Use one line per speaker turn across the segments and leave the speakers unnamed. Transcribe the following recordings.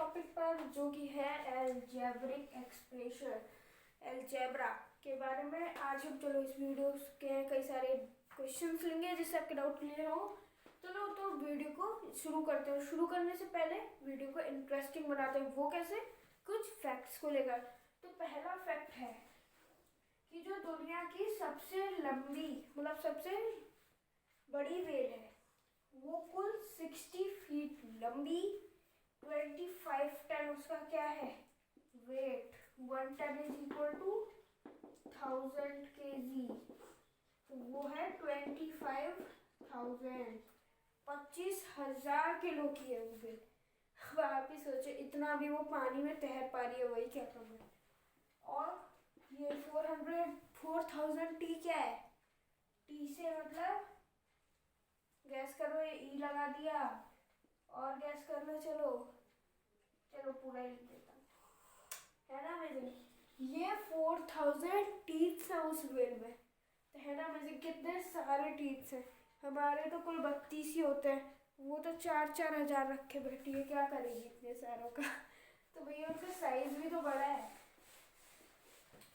Topic पर जो कि है एलजेब्रिक एक्सप्रेशन, एलजेब्रा के बारे में। आज हम चलो इस वीडियो के कई सारे क्वेश्चंस लेंगे जिससे आपके डाउट क्लियर हो। चलो तो वीडियो को शुरू करते हैं। शुरू करने से पहले वीडियो को इंटरेस्टिंग बनाते हैं। वो कैसे? कुछ फैक्ट्स को लेकर। तो पहला फैक्ट है कि जो दुनिया की सबसे लंबी मतलब सबसे बड़ी वेल है वो कुल 60 फीट लंबी, 25 टन उसका क्या है weight. 1 ton is equal to 1000 kg, तो वो है 25,000, 25,000 किलो की है वो वेल। अब आप ही सोचो इतना भी वो पानी में तैर पा रही है, वही क्या कम है। और ये 4,000 टी क्या है? टी से मतलब गैस करो, ये ई लगा दिया और गैस कर लो। चलो पूरा ही लिख देता हूँ, है ना अमेजिंग। ये 4,000 टीथ्स है उस वेल में, तो है ना अमेजिंग। कितने सारे टीथ्स हैं। हमारे तो कुल 32 ही होते हैं, वो तो 4-4 हजार रखे बैठी है, क्या करेगी इतने सारों का। तो भैया उनका साइज भी तो बड़ा है।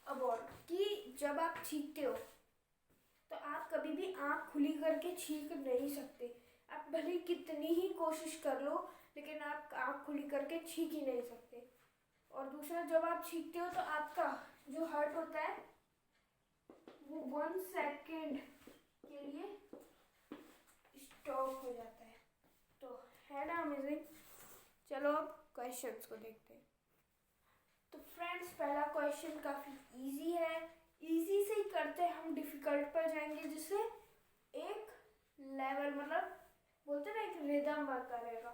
अब और कि जब आप छींकते हो तो आप कभी भी आँख खुली करके छींक नहीं सकते। आप भले कितनी ही कोशिश कर लो लेकिन आप आँख खुली करके छींक ही नहीं सकते। और दूसरा, जब आप छींकते हो तो आपका जो हार्ट होता है वो 1 सेकेंड के लिए स्टॉप हो जाता है। तो है ना अमेजिंग। चलो अब क्वेश्चंस को देखते हैं। तो फ्रेंड्स पहला क्वेश्चन काफ़ी इजी है। इजी से ही करते हैं, हम डिफिकल्ट पर जाएंगे जिससे एक लेवल मतलब बोलते ना एक रिदम बनता रहेगा।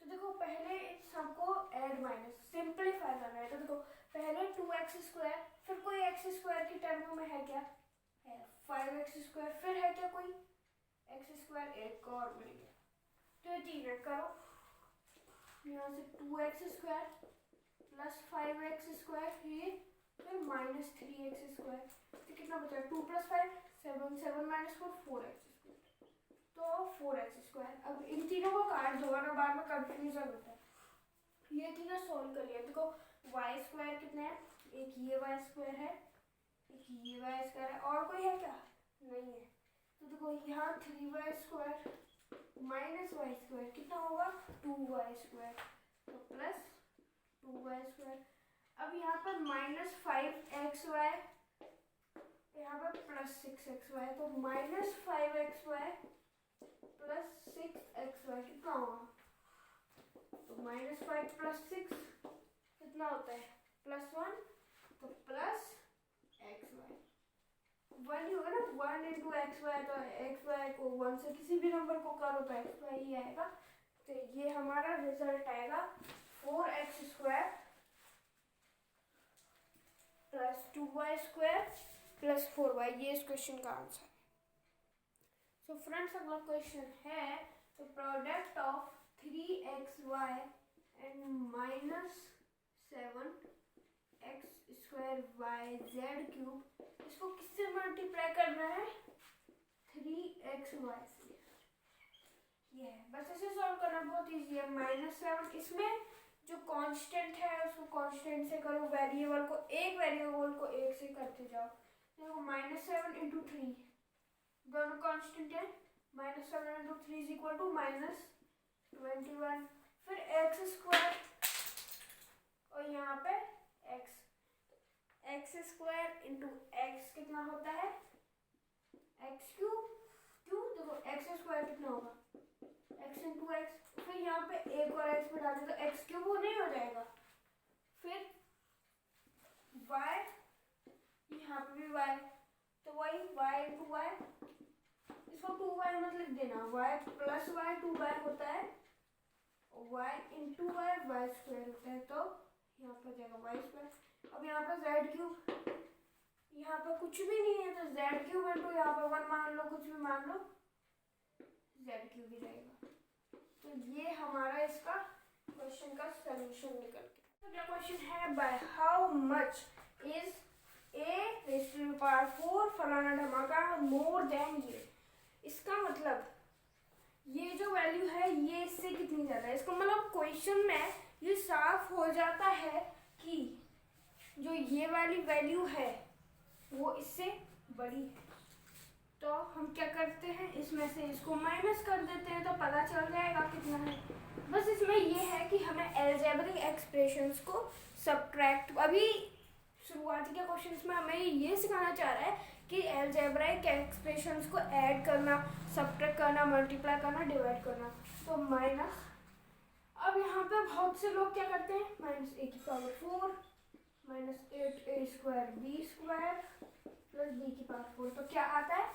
तो देखो पहले इस सबको ऐड माइनस सिंपलीफाई करना है। तो देखो पहले 2x², फिर कोई x² की टर्म में है क्या? है 5x², फिर है क्या कोई x², एक और मिल गया। तो ये तीन करो, यहाँ से 2x² प्लस 5x², ये फिर -3x², तो कितना बचा? 2 + 5 7, 7 - 4 4x², तो 4x²। अब इन तीनों को काट दो ना, बाद में कंफ्यूजन होता है। ये तीनों सोल्व कर लिया। देखो y² कितना है? एक ये y² है, एक ये y² है, और कोई है क्या? नहीं है। तो देखो यहाँ 3y² माइनस y² कितना होगा? 2y², तो प्लस 2y²। अब यहाँ पर -5xy, यहाँ पर +6xy, तो -5xy प्लस 6xy कितना होगा? तो -5 + 6 कितना होता है? +1, तो प्लस xy 1 ही होगा ना। 1 × xy, तो xy को 1 से किसी भी नंबर को करो तो xy ही आएगा। तो ये हमारा रिजल्ट आएगा 4x² plus 2y² plus 4y। ये इस क्वेश्चन का आंसर है। सो फ्रेंड्स अगला क्वेश्चन है the product of 3xy and -7x²y(z³), इसको किससे मल्टीप्लाई करना है? 3xy से। ये है, बस ऐसे सॉल्व करना बहुत इजी है। -7, इसमें जो कांस्टेंट है उसको कांस्टेंट से करो, वेरिएबल को एक से करते जाओ। देखो -7 × 3, दोनों कांस्टेंट है। -7 × 3 = -21, फिर x² और यहाँ पे x, x² × x कितना होता है? x³। क्यों? देखो x² कितना होगा? x × x, फिर यहाँ पे एक और x बढ़ा दे तो x³ वो नहीं हो जाएगा। फिर y, यहाँ पे भी y, तो वही y × y, इसको 2y मत लिख देना। y + y 2y होता है, y × y y² होता है, तो यहाँ पर जाएगा y²। अब यहाँ पर z³, यहाँ पर कुछ भी नहीं है तो z³ × यहाँ पर 1 मान लो, कुछ भी मान लो, z³ ही रहेगा। तो ये हमारा इसका क्वेश्चन का सलूशन निकल गया। अगला क्वेश्चन है by how much is a⁴ फलाना धमाका मोर देन ये। इसका मतलब ये जो वैल्यू है ये इससे कितनी ज़्यादा है। इसका मतलब क्वेश्चन में ये साफ हो जाता है कि जो ये वाली वैल्यू है वो इससे बड़ी है। तो हम क्या करते हैं, इसमें से इसको माइनस कर देते हैं तो पता चल जाएगा कितना है। बस इसमें ये है कि हमें अलजेब्रिक एक्सप्रेशंस को सब्ट्रैक्ट, अभी शुरुआती के क्वेश्चंस में हमें ये सिखाना चाह रहा है कि अलजेब्रिक एक्सप्रेशंस को ऐड करना, सब्ट्रैक्ट करना, मल्टीप्लाई करना, डिवाइड करना। तो माइनस, अब यहाँ पे बहुत से लोग क्या करते हैं, माइनस ए की power 4 minus 8a square b square plus b की पावर 4। तो क्या आता है,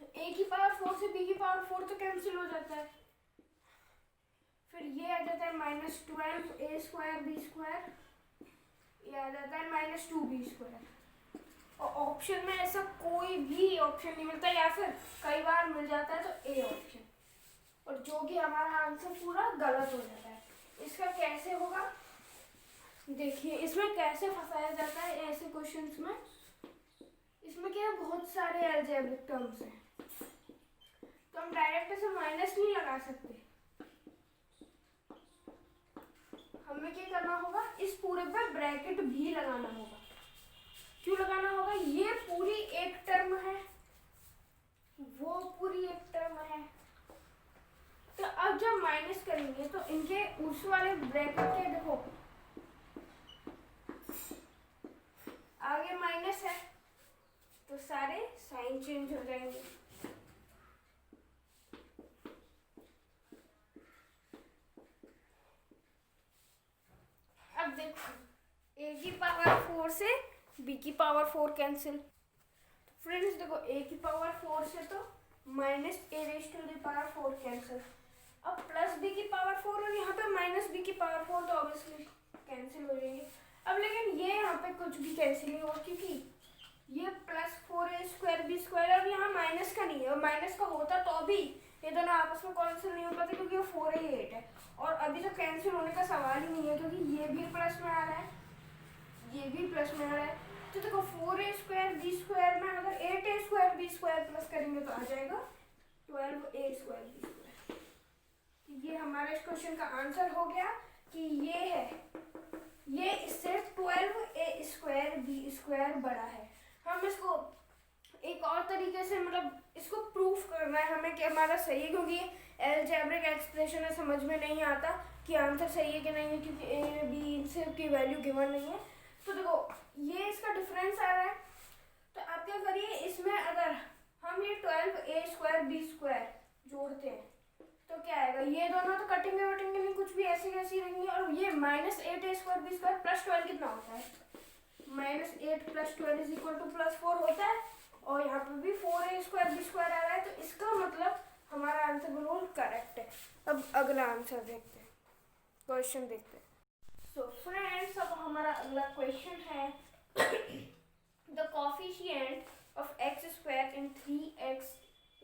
a की पावर 4 से b की पावर 4 तो कैंसिल हो जाता है। फिर ये आ जाता है minus 12a square b square, ये आ जाता है माइनस 2b स्क्वायर। और ऑप्शन में ऐसा कोई भी ऑप्शन नहीं मिलता, या फिर कई बार मिल जाता है तो ए ऑप्शन, और जो कि हमारा आंसर पूरा गलत हो जाता है। इसका कैसे होगा देखिए, इसमें कैसे फंसाया जाता है ऐसे क्वेश्चंस में। इसमें क्या है, बहुत सारे अलजेब्रिक टर्म्स हैं, तो हम डायरेक्ट ऐसे माइनस नहीं लगा सकते। हमें क्या करना होगा, इस पूरे पे ब्रैकेट भी लगाना होगा। क्यों लगाना होगा, ये पूरी एक टर्म है, वो पूरी एक टर्म है। तो अब जब माइनस करेंगे तो इनके उस वाले ब्रैकेट के देखो आगे माइनस है, तो सारे साइन चेंज हो जाएंगे। अब देखो, a की पावर 4 से b की पावर 4 कैंसिल। तो फ्रेंड्स देखो, a की पावर 4 से तो minus a raise to the power 4 cancel. अब प्लस b की पावर 4 और यहाँ पे माइनस b की पावर 4, तो ऑब्वियसली कैंसिल हो जाएंगे। अब लेकिन ये यहाँ पे कुछ भी कैंसिल नहीं होगा, क्योंकि ये plus 4a square b square, अब यहाँ माइनस का नहीं है, और माइनस का होता तो भी ये दोनों आपस में कैंसिल नहीं हो पाते, क्योंकि ये 4 है, 8 है। और अभी तो कैंसिल होने का सवाल ही नहीं है, क्योंकि ये भी प्लस में आ रहा है, ये भी प्लस में आ रहा है। तो देखो 4a स्क्वायर बी स्क्वायर में अगर 8a square b square plus करेंगे तो आ जाएगा 12a स्क्वायर बी स्क्वायर। ये हमारा इस क्वेश्चन का आंसर हो गया कि ये है, ये इससे 12a स्क्वायर बी स्क्वायर बड़ा है। हम इसको एक और तरीके से, मतलब इसको प्रूफ करना है हमें कि हमारा सही है, क्योंकि अलजेब्रिक एक्सप्रेशन है, समझ में नहीं आता कि आंसर सही है कि नहीं है, क्योंकि a b इन सब की वैल्यू गिवन नहीं है। तो देखो ये इसका डिफरेंस आ रहा है, तो आप क्या करिए, इसमें अगर हम ये 12a स्क्वायर बी स्क्वायर जोड़ते हैं तो क्या आएगा, ये दोनों तो कटेंगे वटेंगे नहीं, कुछ भी ऐसी कैसी रहेंगी। और ये minus 8a square b square plus 12 कितना होता है, minus 8 plus 12 is equal to plus 4 होता है। और यहाँ पे भी 4a स्क्वायर बी स्क्वायर आ रहा है, तो इसका मतलब हमारा आंसर बिल्कुल करेक्ट है। अब अगला आंसर देखते हैं, क्वेश्चन देखते हैं। सो फ्रेंड्स, अब हमारा अगला क्वेश्चन है the coefficient of x square in 3x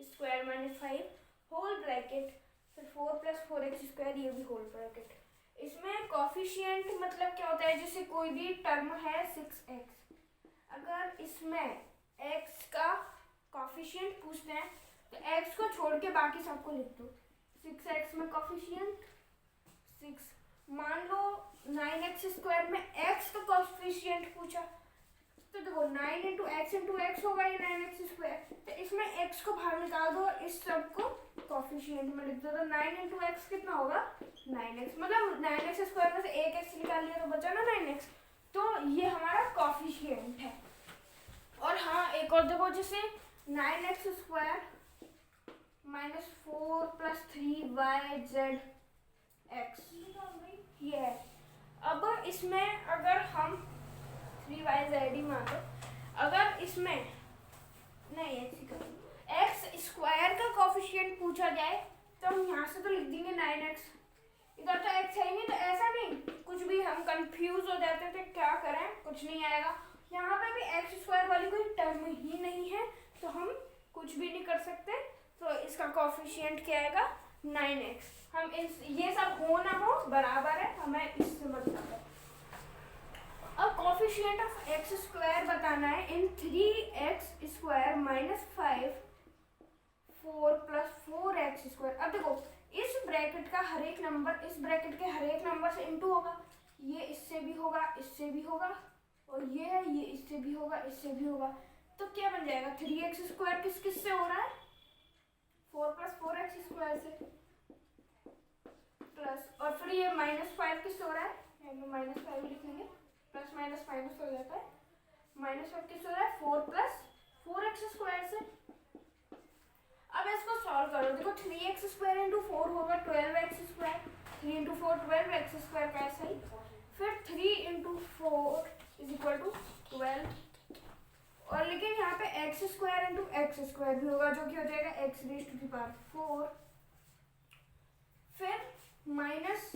square minus 5 whole bracket, फिर 4 प्लस 4x स्क्वायर, ये भी होल ब्रैकेट। इसमें कोफिशिएंट मतलब क्या होता है, जैसे कोई भी टर्म है 6x, अगर इसमें x का कोफिशिएंट पूछते हैं तो x को छोड़ के बाकी सबको लिख दो। 6x में कोफिशिएंट 6, मान लो 9x स्क्वायर में x का कोफिशिएंट पूछा, तो देखो 9 इंटू x होगा ये 9x स्क्वायर, तो इसमें x को बाहर निकाल दो, इस सब को कोफिशिएंट में लिख दो। तो 9 इंटू x कितना होगा 9x, मतलब 9x स्क्वायर में से एक x निकाल लिया तो बचा ना 9x, तो ये हमारा कोफिशिएंट है। और हाँ, एक और देखो, जैसे 9x square minus 4 plus 3yz x, ये है। अब इसमें अगर हम 3yz ही मान लो, अगर इसमें नहीं x स्क्वायर का कोफिशिएंट पूछा जाए तो हम यहाँ से तो लिख देंगे 9x, इधर तो x है ही नहीं, तो ऐसा नहीं कुछ भी हम कंफ्यूज हो जाते थे, क्या करें, कुछ नहीं आएगा। यहाँ पे भी x स्क्वायर वाली कोई टर्म ही नहीं है, तो हम कुछ भी नहीं कर सकते, तो इसका कोफिशिएंट क्या आएगा 9x। हम इस ये सब हो ना हो बराबर है, हमें इससे मतलब है। अब कोफिशिएंट ऑफ x स्क्वायर बताना है इन 3x square minus 5 4 plus 4x square. अब देखो इस ब्रैकेट का हर एक नंबर इस ब्रैकेट के हर एक नंबर से इंटू होगा। ये इससे भी होगा, इससे भी होगा, और ये है ये इससे भी होगा, इससे भी होगा। तो क्या बन जाएगा 3x² किस किस से हो रहा है 4 + 4x² से, प्लस और फिर ये -5 किससे हो रहा है, -5 लिखेंगे, प्लस माइनस माइनस हो जाता है, -5 किससे हो रहा है 4 + 4x² से। अब इसको सॉल्व करो, देखो 3x² × 4 होगा 12x², 3 × 4 12x² का ऐसा ही, फिर 3 × 4 = 12, और लेकिन यहाँ पे x² × x² भी होगा जो कि हो जाएगा x⁴, फिर माइनस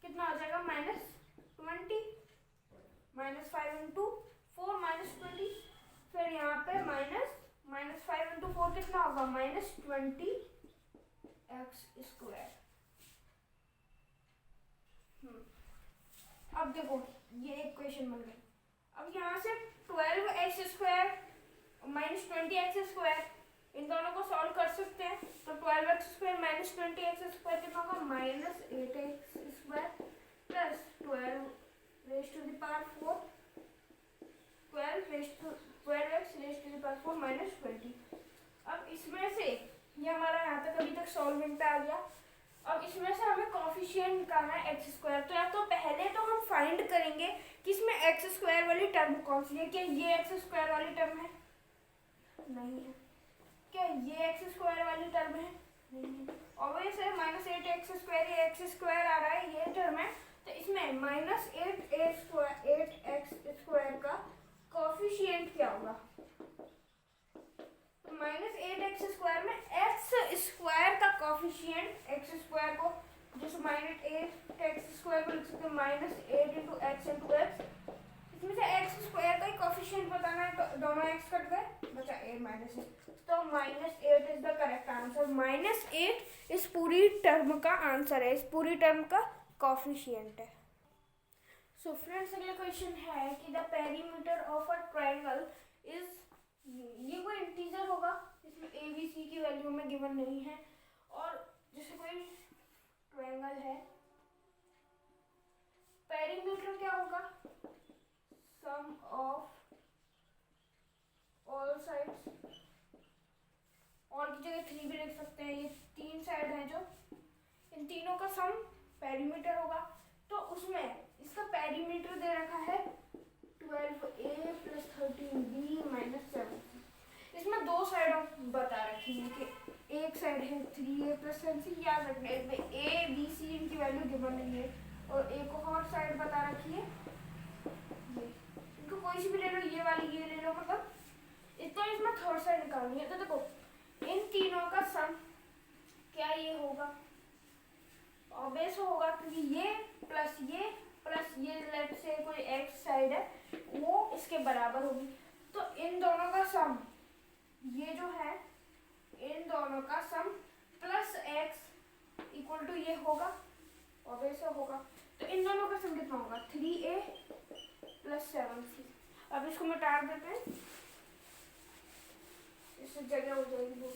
कितना हो जाएगा -20, -5 × 4 -20, फिर यहाँ पे -5 × 4 कितना होगा -20x²। अब देखो ये एक क्वेश्चन बन गई। अब यहाँ से 12x² -20x² इन दोनों को सॉल्व कर सकते हैं। तो 12x² -20x² कितना होगा -8x² plus 12 raised to the power 4 12x raised to the power 4 -20। अब इसमें से ये हमारा यहाँ तक अभी तक सॉल्वेंट पे आ गया। अब इसमें से हमें कोफिशिएंट निकालना है x²। तो या तो पहले तो हम फाइंड करेंगे कि इसमें x² वाली टर्म कौन सी है। क्या ये x² वाली टर्म है? नहीं है। क्या ये x² वाली टर्म है? नहीं है। ऑब्वियस है -8x² ये x² आ रहा है, ये टर्म है। तो इसमें -8x² का कोफिशिएंट क्या होगा? तो -8x² में x² का कोफिशिएंट x² को जैसे -8x² को लिख सकते हैं -8 × x × x। इसमें से x² का ही कोफिशिएंट बताना है, तो दोनों x कट गए, बचा 8 - तो -8 इज द करेक्ट आंसर। -8 इस पूरी टर्म का आंसर है, इस पूरी टर्म का कोफिशिएंट है। सो फ्रेंड्स अगला क्वेश्चन है कि the perimeter of a triangle is, ये कोई इंटीजर होगा, इसमें a b c की वैल्यू में गिवन नहीं है, और जैसे कोई ट्रायंगल है, पेरीमीटर क्या होगा सम ऑफ ऑल साइड्स, और की जगह 3 भी लिख सकते हैं। ये 3 साइड हैं जो, इन तीनों का सम पेरीमीटर होगा। तो उसमें इसका पेरीमीटर दे रखा है 12a + 13b - 7c। इसमें दो साइड बता रखी है कि एक साइड है 3a + 7c, याद रखना है इसमें a b c इनकी वैल्यू गिवन नहीं है, और एक और साइड बता रखी है ये, इनको कोई सी भी ले लो, ये वाली ये ले लो, मतलब इतना इसमें थर्ड साइड निकालनी है। तो देखो इन तीनों का सम क्या ये होगा, ऑब्वियस होगा क्योंकि ये प्लस ये लेफ्ट से कोई x साइड है वो इसके बराबर होगी। तो इन दोनों का सम, ये जो है इन दोनों का सम प्लस x = ये होगा, ऑब्वियस होगा। तो इन दोनों का सम कितना होगा 3a + 7c। अब इसको मिटा देते हैं, इससे जगह हो जाएगी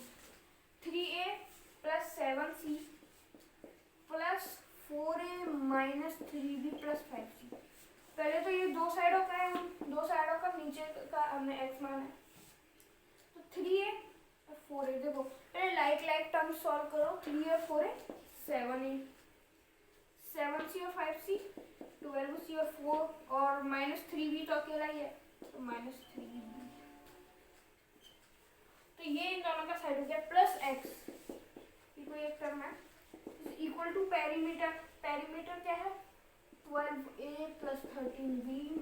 3a + 7c + 4a - 3b + 5c। पहले तो ये दो साइडों का है, दो साइडों का नीचे का हमने x माना है। तो 3a और 4a, देखो पहले लाइक टर्म सॉल्व करो। 3a और 4a 7a, 7c और 5c 12c और 4 और -3b तो अकेला ही है, तो -3b। तो ये इन दोनों का साइड हो गया प्लस x, ये कोई एक टर्म है, इक्वल टू पेरीमीटर क्या है 12a + 13b -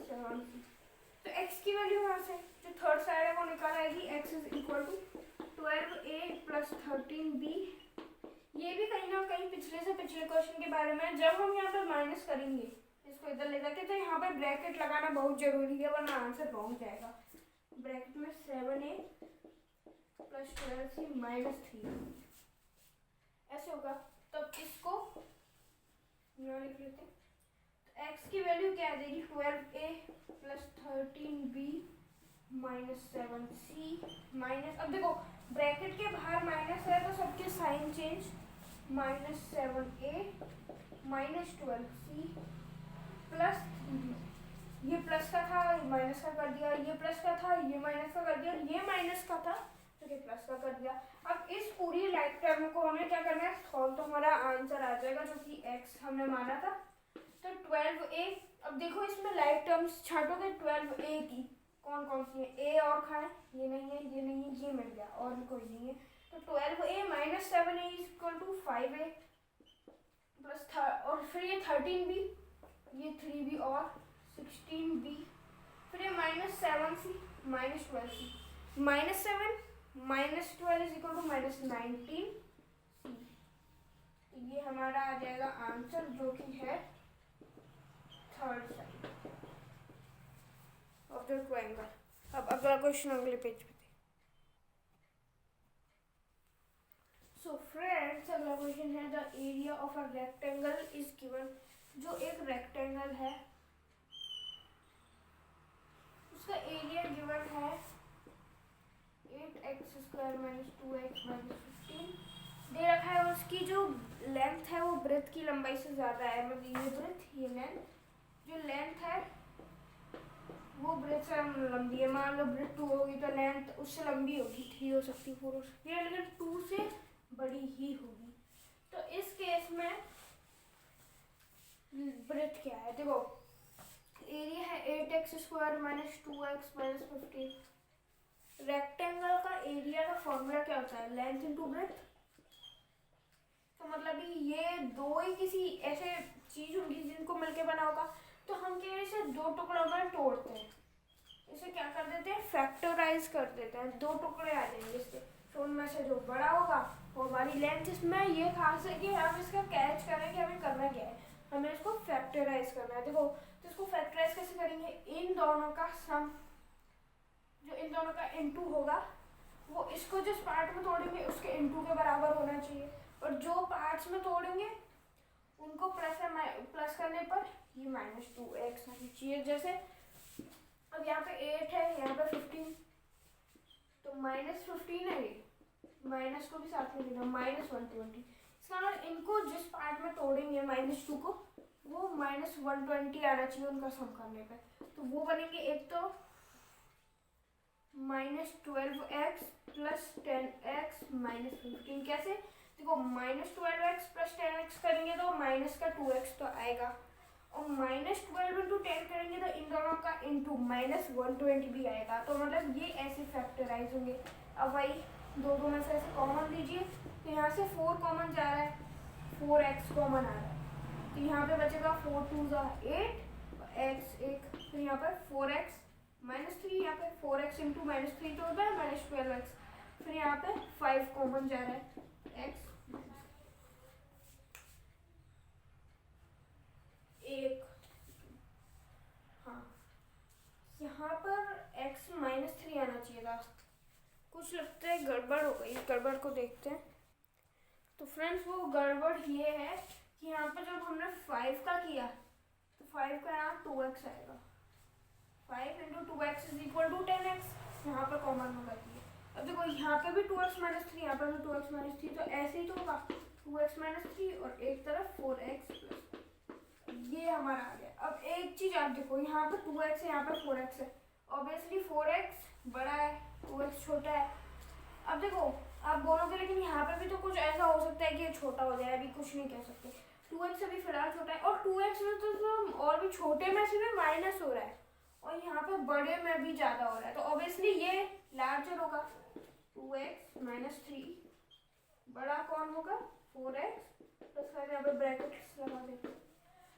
7c। तो x की वैल्यू यहाँ से जो थर्ड साइड है वो निकाल आएगी, x = 12a + 13b। ये भी कहीं ना कहीं पिछले से पिछले क्वेश्चन के बारे में, जब हम यहाँ पे माइनस करेंगे इसको इधर ले जाके, तो यहाँ पे ब्रैकेट लगाना बहुत जरूरी है वरना आंसर रॉन्ग जाएगा। ब्रैकेट में 7a + 12c - 3 ऐसे होगा। तब इसको यहाँ लिख लेते हैं। तो x की वैल्यू क्या आ जाएगी 12a + 13b - 7c माइनस, अब देखो ब्रैकेट के बाहर माइनस है तो सबके sign change, -7a -12c plus 3b। ये प्लस का था, ये माइनस का कर दिया, ये प्लस का था, ये माइनस का कर दिया, ये माइनस का था तो ये प्लस का कर दिया। अब इस पूरी लाइक टर्म को हमें क्या करना है, सॉल्व, तो हमारा आंसर आ जाएगा जो कि x हमने माना था। तो 12a, अब देखो इसमें लाइक टर्म्स छाटोगे 12a की कौन कौन सी है, a और खाए, ये नहीं है, ये नहीं है, ये मिल गया, और भी कोई नहीं है। तो 12a -7a = 5a प्लस और फिर ये 13b, ये 3b और 16b, फिर ये -7c -12c, -7 -12 = -19c। ये हमारा आ जाएगा आंसर जो कि है third side of the triangle. अब अगला क्वेश्चन अगले पेज पे। सो फ्रेंड्स, अगला क्वेश्चन है the area of a rectangle is given. जो एक रेक्टेंगल है उसका एरिया गिवन है 8x² - 2x - 15 दे रखा है। उसकी जो लेंथ है वो ब्रेथ की लंबाई से ज़्यादा है, मतलब ये ब्रेथ, ये लेंथ, जो लेंथ है वो ब्रेथ से लंबी है। मान लो ब्रेथ 2 होगी तो लेंथ उससे लंबी होगी, 3 हो सकती है, 4 हो सकती है, लेकिन 2 से बड़ी ही होगी। तो इस केस में ब्रेथ क्या है, देखो एरिया है 8x² - 2x - 15। रेक्टेंगल का एरिया का फॉर्मूला क्या होता है, लेंथ इनटू ब्रेथ। तो मतलब ये दो ही किसी ऐसे चीज होगी जिनको मिलके बना होगा, तो हम क्या इसे दो टुकड़ों में तोड़ते हैं, इसे क्या कर देते हैं, फैक्टराइज कर देते हैं, दो टुकड़े आ जाएंगे इसके। तो उनमें से जो बड़ा होगा वो हमारी लेंथ, इसमें ये खास है कि हम इसका कैच करें कि हमें करना क्या है, हमें इसको फैक्टराइज करना है। देखो तो इसको फैक्टराइज कैसे करेंगे, इन दोनों का सम, जो इन दोनों का इनटू होगा वो इसको जिस पार्ट में तोड़ेंगे उसके इनटू के बराबर होना चाहिए, और जो पार्ट्स में तोड़ेंगे उनको प्लस करने पर ये -2x होनी चाहिए। जैसे अब यहाँ पे 8 है, यहाँ पे 15, तो -15 है, ये माइनस को भी साथ में लेना, -120। इसका मतलब इनको जिस पार्ट में तोड़ेंगे -2 को, वो -120 आना चाहिए उनका सम करने पे। तो वो बनेंगे, एक तो -12x + 10x - 15। कैसे, देखो -12x + 10x करेंगे तो माइनस का 2x तो आएगा, और -12 × 10 करेंगे तो इन दोनों का इंटू -120 भी आएगा। तो मतलब ये ऐसे फैक्टराइज होंगे। अब वही दो में से ऐसे कॉमन लीजिए, तो यहाँ से 4 कॉमन जा रहा है, 4x कॉमन आ रहा है, तो यहाँ पे बचेगा 4 × 2 = 8, x 1, फिर यहाँ पर 4x -3, यहाँ पे 4x × -3 तो होता है -12x, फिर यहाँ पे 5 कॉमन जा रहा है, x 1, हाँ यहाँ पर x -3 आना चाहिए था, कुछ लगता है गड़बड़ हो गई, गड़बड़ को देखते हैं। तो फ्रेंड्स वो गड़बड़ ये है कि यहाँ पर जब हमने 5 का किया तो 5 का यहाँ 2x आएगा, 5 × 2x = 10x, यहाँ पर कॉमन में कर दिए। अब देखो यहाँ पे भी 2x - 3, यहाँ पर भी 2x - 3, तो ऐसे ही तो होगा 2x - 3 और एक तरफ 4x +, ये हमारा आ गया। अब एक चीज आप देखो, यहाँ पर 2x है, यहाँ पर 4x है, ऑब्वियसली 4x बड़ा है, 2x छोटा है। अब देखो आप बोलोगे लेकिन यहाँ पे भी तो कुछ ऐसा हो सकता है कि ये छोटा हो जाए, अभी कुछ नहीं कह सकते। 2x अभी फिलहाल छोटा है, और 2x में तो और भी छोटे में से भी माइनस हो रहा है, और यहाँ पे बड़े में भी ज़्यादा हो रहा है, तो ऑब्वियसली ये लार्जर होगा, 2x - 3, बड़ा कौन होगा 4x, प्लस यहाँ पे ब्रैकेट्स लगा देते हैं।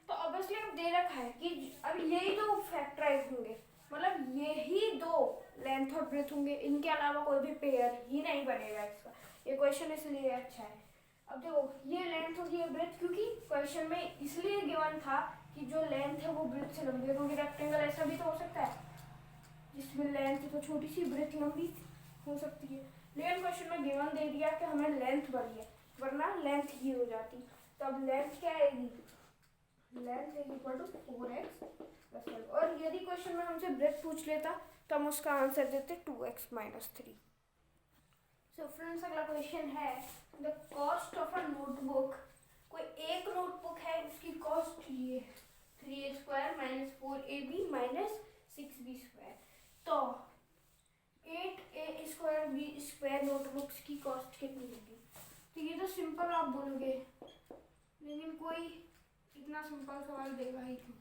तो ऑब्वियसली अब दे रखा है कि अब यही दो फैक्टराइज होंगे, मतलब यही दो लेंथ और ब्रेथ होंगे, इनके अलावा कोई भी पेयर ही नहीं बनेगा इसका। ये क्वेश्चन इसलिए अच्छा है। अब देखो ये लेंथ और ये ब्रेथ, क्योंकि क्वेश्चन में इसलिए गिवन था कि जो लेंथ है वो ब्रेथ से लंबी है, क्योंकि रेक्टेंगल ऐसा भी तो हो सकता है जिसमें लेंथ तो छोटी सी ब्रेथ लंबी हो सकती है, लेकिन क्वेश्चन में गिवन दे दिया कि हमें लेंथ बड़ी है, वरना लेंथ ही हो जाती। तो अब लेंथ क्या आएगी, लेंथ = 4x + 5, और यदि क्वेश्चन में हमसे ब्रेथ पूछ लेता तो हम उसका आंसर देते 2x - 3। सो फ्रेंड्स अगला क्वेश्चन है the cost of a notebook. कोई एक नोटबुक है, उसकी कॉस्ट ये 3a square minus 4ab minus 6b square. तो 8a square b square notebooks की कॉस्ट कितनी होगी? तो ये तो सिंपल आप बोलोगे, लेकिन कोई इतना सिंपल सवाल देगा ही क्यों?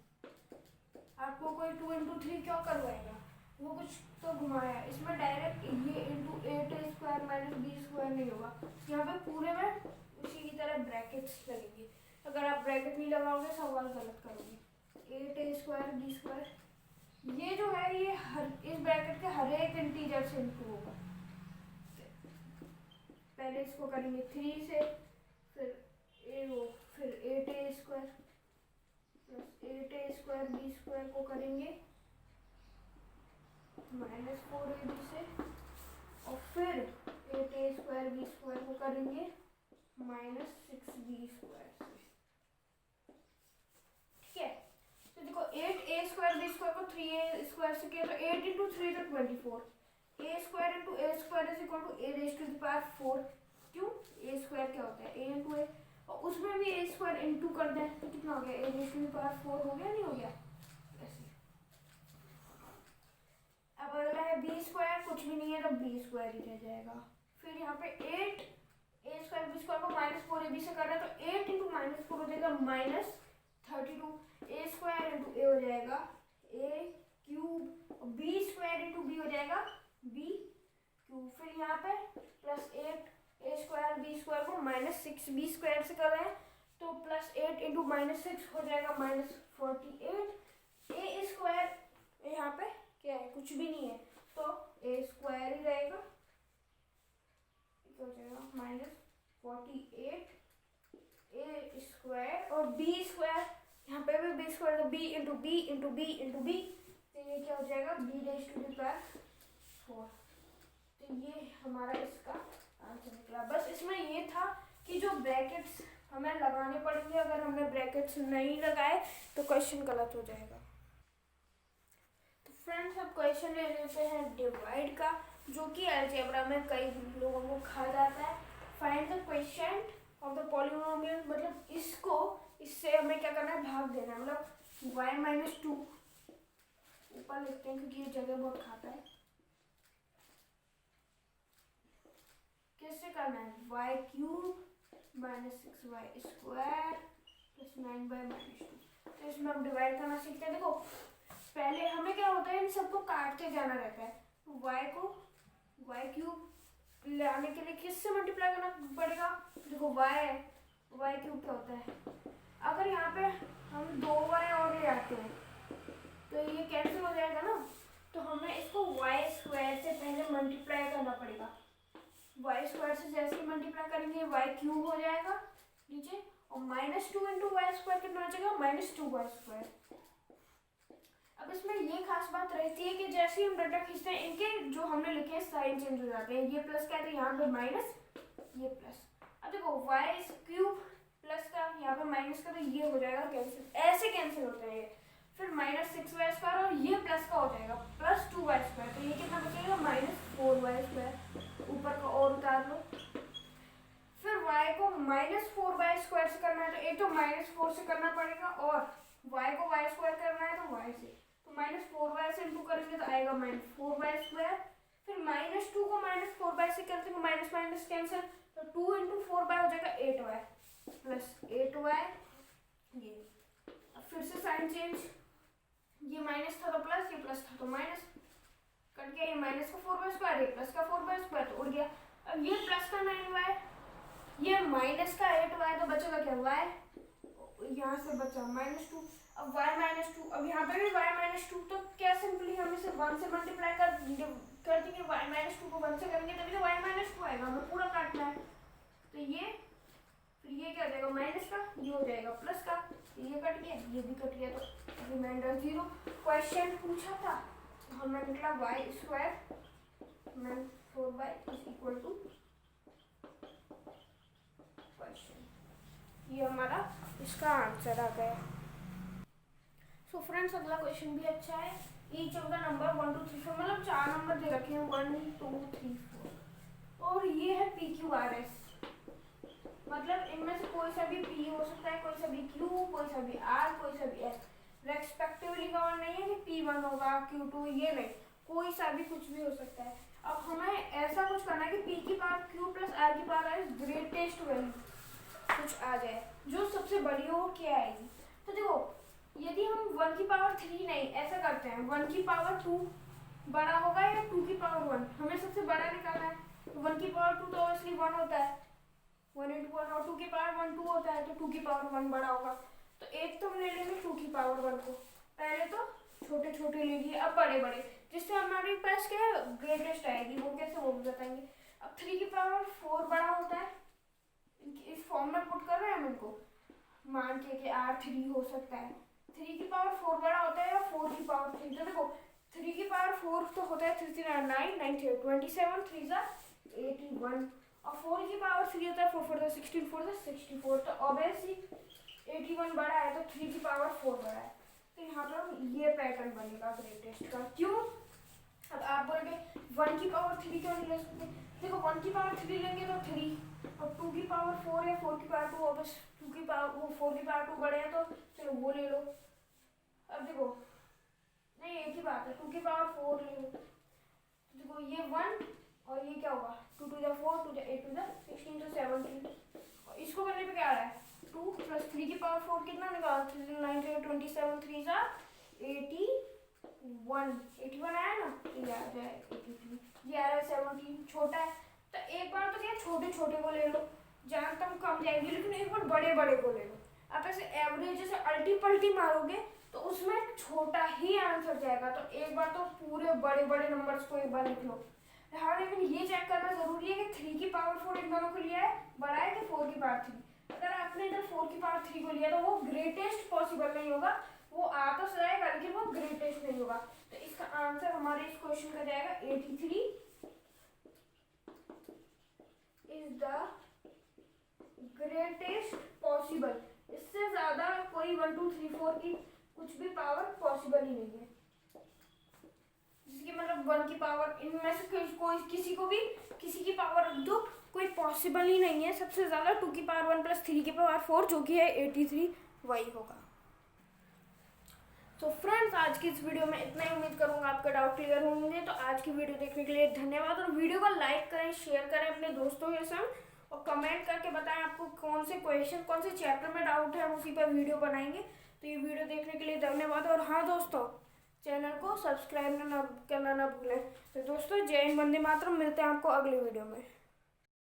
आपको कोई 2 इंटू 3 क्यों करवाएगा? वो कुछ तो घुमाया। इसमें डायरेक्ट ये into 8a square minus b square नहीं होगा, यहाँ पे पूरे में उसी की तरह ब्रैकेट्स लगेंगे। अगर आप ब्रैकेट नहीं लगाओगे सवाल गलत करोगे। 8a स्क्वायर b स्क्वायर, ये जो है ये इस ब्रैकेट के हर एक इंटीजर से इंटू होगा। पहले इसको करेंगे 3 से, फिर 8a square plus 8a square b square को करेंगे माइनस 4ab से, और फिर 8a स्क्वायर b स्क्वायर को करेंगे माइनस 6b स्क्वायर से। ठीक है, तो देखो 8a स्क्वायर b स्क्वायर को 3a स्क्वायर से किया तो 8 इंटू 3 तो 24। a square into a square is equal to a raise to the power 4। क्यों? a स्क्वायर क्या होता है? a इंटू a, और उसमें भी a स्क्वायर इंटू कर दें तो कितना हो गया? a raise to the power 4 हो गया, नहीं हो गया? ऐसे। अब अगला है b स्क्वायर, कुछ भी नहीं है तो b स्क्वायर ही रह जाएगा। फिर यहाँ पे 8 a स्क्वायर b स्क्वायर को माइनस 4ab से कर रहा है तो 8 इंटू माइनस 4 हो जाएगा minus 32। a square into a हो जाएगा a cube, b square into b हो जाएगा b क्यूब। फिर यहाँ पे plus 8 a square b square को माइनस 6b स्क्वायर से कर रहे हैं तो प्लस 8 इंटू माइनस 6 हो जाएगा माइनस 48। a स्क्वायर यहाँ पे क्या है? कुछ भी नहीं है तो a स्क्वायर ही रहेगा, क्या हो जाएगा? माइनस 48 a स्क्वायर, और b स्क्वायर यहाँ पे भी b स्क्वायर तो b into b into b into b, तो ये क्या हो जाएगा? b raise to the power 4। तो ये हमारा इसका आंसर निकला। बस इसमें ये था कि जो ब्रैकेट्स हमें लगाने पड़ेंगे, अगर हमने ब्रैकेट्स नहीं लगाए तो क्वेश्चन गलत हो जाएगा। तो फ्रेंड्स अब क्वेश्चन ले लेते हैं डिवाइड का, जो कि अलजेब्रा में कई लोगों को खा जाता है। Find the question of the polynomial, मतलब इसको इससे हमें क्या करना है? भाग देना है। मतलब y माइनस 2 ऊपर लिखते हैं क्योंकि ये जगह बहुत खाता है। कैसे करना है? y cube minus 6y square plus 9y minus 2। तो इसमें हम डिवाइड करना सीखते हैं। देखो पहले हमें क्या होता है, इन सबको काटते जाना रहता है। तो y को y क्यूब लाने के लिए किससे मल्टीप्लाई करना पड़ेगा? देखो y क्यूब क्या होता है? अगर यहाँ पे हम 2y और ले आते हैं तो ये कैंसिल हो जाएगा ना, तो हमें इसको y स्क्वायर से पहले मल्टीप्लाई करना पड़ेगा। y स्क्वायर से जैसे ही मल्टीप्लाई करेंगे y क्यूब हो जाएगा नीचे, और माइनस 2 इंटू वाई स्क्वायर कितना हो जाएगा? Minus 2y square. अब इसमें ये खास बात रहती है कि जैसे ही हम डाटा खींचते हैं इनके जो हमने लिखे हैं साइन चेंज हो जाते हैं। ये प्लस क्या है तो यहाँ पे माइनस, ये प्लस। अब देखो वाई क्यूब प्लस का यहाँ पे माइनस का, तो ये हो जाएगा कैंसिल, ऐसे कैंसिल होते हैं ये। फिर माइनस 6y स्क्वायर और ये प्लस का हो जाएगा प्लस 2y स्क्वायर, तो ये कितना बचेगा? Minus 4y square. ऊपर का और उतार लो। फिर y को माइनस 4y स्क्वायर से करना है तो एक तो माइनस 4 से करना पड़ेगा, और y को y स्क्वायर करना है तो y से, तो माइनस 4y से इंटू करेंगे तो आएगा माइनस 4y स्क्वायर। फिर माइनस 2 को माइनस 4y से करते हैं माइनस माइनस कैंसिल, तो 2 इंटू 4y हो जाएगा 8y प्लस 8y। ये अब फिर से साइन चेंज, ये माइनस था तो प्लस, ये प्लस था तो माइनस, कट गया। ये माइनस का 4y स्क्वायर, ये प्लस का 4y स्क्वायर तो उड़ गया। अब ये प्लस का 9y, ये माइनस का 8y, तो बचेगा क्या? y, यहाँ से बचा माइनस 2। अब y माइनस 2, अब यहाँ पे भी y माइनस 2, तो क्या सिंपली हम इसे 1 से मल्टीप्लाई कर देंगे। y माइनस 2 को 1 से करेंगे तभी तो y माइनस 2 आएगा, हमें पूरा काटना है। तो ये फिर ये क्या हो जाएगा? माइनस का, ये हो जाएगा प्लस का, ये कट गया, ये भी कट गया, तो रिमाइंडर 0। क्वेश्चन पूछा था तो हमें निकला y square 4y is equal to question. ये हमारा इसका आंसर आ गया। सो फ्रेंड्स अगला क्वेश्चन भी अच्छा है। ईच ऑफ द नंबर 1 2 3 4, मतलब 4 नंबर दे रखे हैं 1 2 3 4, और ये है PQRS, मतलब इनमें से कोई सा भी P हो सकता है, कोई सा भी Q, कोई सा भी R, कोई सा भी S, रेस्पेक्टिवली कवर नहीं है कि P1 होगा Q2, ये नहीं, कोई सा भी कुछ भी हो सकता है। अब हमें ऐसा कुछ करना है कि P की पावर Q प्लस R की पावर S ग्रेटेस्ट वैल्यू कुछ आ जाए, जो सबसे बड़ी हो वो क्या आएगी। तो देखो, यदि हम 1 की पावर 3 नहीं, ऐसा करते हैं 1 की पावर 2 बड़ा होगा या 2 की पावर 1, हमें सबसे बड़ा निकालना है। तो 1 की पावर 2 तो ऑब्वियसली 1 होता है, 1 इंटू 1, और 2 की पावर 1 2 होता है, तो 2 की पावर 1 बड़ा होगा। तो एक तो हम ले लेंगे 2 की पावर 1 को, पहले तो छोटे छोटे ले लिए, अब बड़े बड़े, जिससे हमारे पास क्या है ग्रेटेस्ट आएगी। वो कैसे, वो भी बताएंगे। अब 3 की पावर 4 बड़ा होता है, इस फॉर्म में पुट कर रहे हैं हम इनको, मान के कि R3 हो सकता है। 3 की पावर 4 बड़ा होता है या 4 की पावर 3, तो देखो 3 की पावर 4 तो होता है 3 3 9 9 27, 3 जा 81, और 4 की पावर 3 होता है 4 4 16, 4 64, तो ऑब्वियसली 81 बड़ा है, तो 3 की पावर 4 बड़ा है। तो यहाँ पर ये पैटर्न बनेगा ग्रेटेस्ट का। क्यों? अब आप बोलोगे 1 की पावर 3 क्यों नहीं ले सकते? देखो 1 की पावर 3 लेंगे तो 3, और 2 की पावर 4 या 4 की पावर 2, और बस 2 की पावर, वो 4 की पावर 2 बड़े हैं तो चलो वो ले लो। अब देखो, नहीं एक ही बात है, 2 की पावर 4 ले लो, तो देखो ये 1 और ये क्या होगा 2 टू द 4, 2 8 टू द 16 तो 17, और इसको करने पे क्या आ रहा है 2 प्लस 3 की पावर 4 कितना निकाल, 9 27, 3 जा 81 आया ना, ये आ जाए 83, ये आ रहा है 17, छोटा है। तो एक बार तो क्या छोटे छोटे को ले लो, जहाँ तक कम जाएगी, लेकिन एक बार बड़े बड़े को ले लो। आप ऐसे एवरेज जैसे अल्टी पल्टी मारोगे तो उसमें छोटा ही आंसर जाएगा, तो एक बार तो पूरे बड़े बड़े नंबर्स को एक बार लिख लो। हाँ, लेकिन ये चेक करना जरूरी है कि 3 की पावर 4 इन दोनों को लिया है बड़ा है कि 4 की पावर 3। अगर आपने इधर 4 की पावर 3 को लिया तो वो ग्रेटेस्ट पॉसिबल नहीं होगा, वो आ तो जाएगा लेकिन वो ग्रेटेस्ट नहीं होगा। तो इसका आंसर हमारे इस क्वेश्चन का जाएगा 83 इज द ग्रेटेस्ट पॉसिबल। इससे ज्यादा कोई 1 2 3 4 की कुछ भी पावर पॉसिबल ही नहीं है, जिसकी मतलब 1 की पावर, इनमें से कोई किसी को भी किसी की पावर रख दो, कोई पॉसिबल ही नहीं है। सबसे ज्यादा 2 की पावर 1 प्लस 3 की पावर 4 जो कि है 83, वही होगा। तो फ्रेंड्स, आज की इस वीडियो में इतना ही, उम्मीद करूंगा आपका डाउट क्लियर होंगे। तो आज की वीडियो देखने के लिए धन्यवाद, और वीडियो को लाइक करें, शेयर करें अपने दोस्तों के संग, और कमेंट करके बताएं आपको कौन से क्वेश्चन, कौन से चैप्टर में डाउट है, हम उसी पर वीडियो बनाएंगे। तो ये वीडियो देखने के लिए धन्यवाद, और हाँ दोस्तों, चैनल को सब्सक्राइब करना ना भूलें। तो दोस्तों, जय हिंद, वंदे मातरम, मिलते हैं आपको अगले वीडियो में।